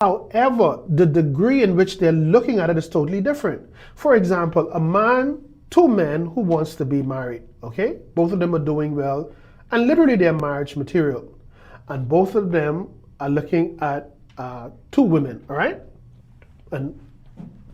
However, the degree in which they're looking at it is totally different. For example, two men who wants to be married, okay? Both of them are doing well, and literally they're marriage material. And both of them are looking at two women, all right? And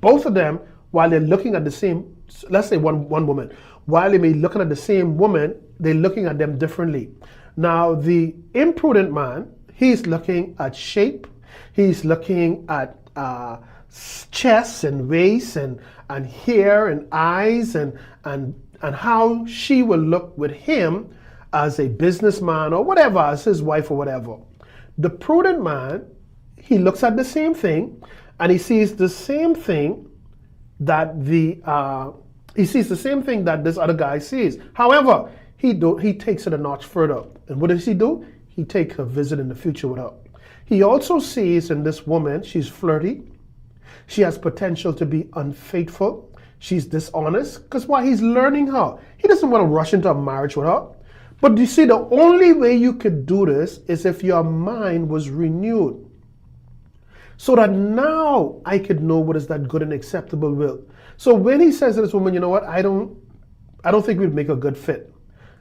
both of them, while they're looking at the same, let's say one woman, while they may be looking at the same woman, they're looking at them differently. Now, the imprudent man, he's looking at shape, he's looking at chest and waist and hair and eyes and how she will look with him as a businessman or whatever, as his wife or whatever. The prudent man, he looks at the same thing and he sees the same thing that this other guy sees. However, he takes it a notch further. And what does he do? He takes a visit in the future with her. He also sees in this woman, she's flirty. She has potential to be unfaithful. She's dishonest. Because while he's learning her, he doesn't want to rush into a marriage with her. But you see, the only way you could do this is if your mind was renewed. So that now I could know what is that good and acceptable will. So when he says to this woman, you know what, I don't think we'd make a good fit.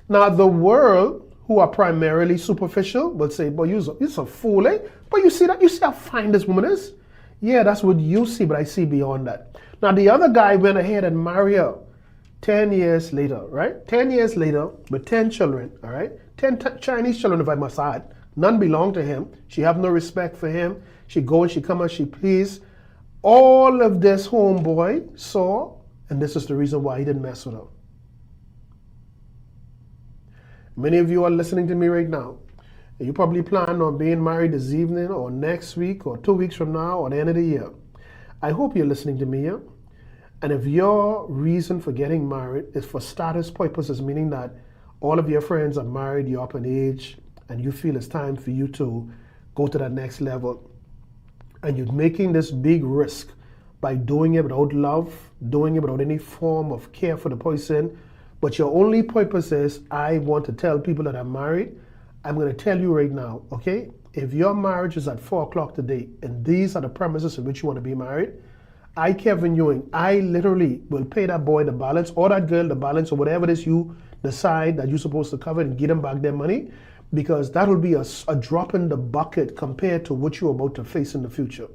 Now the world, who are primarily superficial, will say, boy, you're a fool, eh? But you see how fine this woman is? Yeah, that's what you see, but I see beyond that. Now the other guy went ahead and married her 10 years later, right? 10 years later with 10 children, all right? 10 Chinese children, if I must add. None belong to him. She have no respect for him. She go and she come as she please. All of this homeboy saw, and this is the reason why he didn't mess with her. Many of you are listening to me right now. You probably plan on being married this evening or next week or 2 weeks from now or the end of the year. I hope you're listening to me here. And if your reason for getting married is for status purposes, meaning that all of your friends are married, you're up in age, and you feel it's time for you to go to that next level, and you're making this big risk by doing it without love, doing it without any form of care for the person, but your only purpose is, I want to tell people that I'm married, I'm going to tell you right now, okay? If your marriage is at 4 o'clock today, and these are the premises in which you want to be married, I, Kevin Ewing, I literally will pay that boy the balance, or that girl the balance, or whatever it is you decide that you're supposed to cover, and give them back their money, because that will be a drop in the bucket compared to what you're about to face in the future.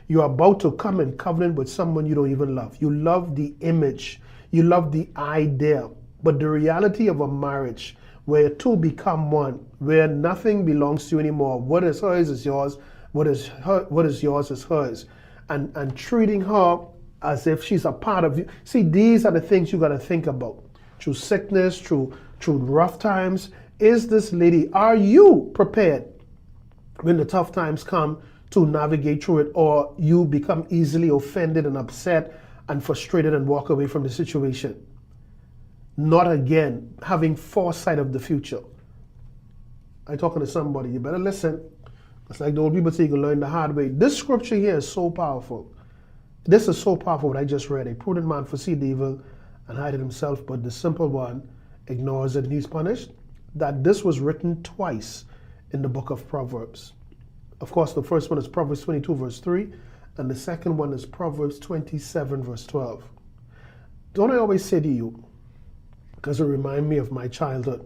You're about to come in covenant with someone you don't even love. You love the image. You love the idea. But the reality of a marriage where two become one, where nothing belongs to you anymore, what is hers is yours, what is yours is hers, and treating her as if she's a part of you. See, these are the things you got to think about. Through sickness, through rough times, is this lady, are you prepared when the tough times come to navigate through it, or you become easily offended and upset and frustrated and walk away from the situation? Not again having foresight of the future. I'm talking to somebody, you better listen. It's like the old people say, you can learn the hard way. This scripture here is so powerful. This is so powerful what I just read. A prudent man foresees the evil and hide it himself, but the simple one ignores it and he's punished. That this was written twice in the book of Proverbs. Of course, the first one is Proverbs 22 verse 3, and the second one is Proverbs 27 verse 12. Don't I always say to you, because it reminds me of my childhood,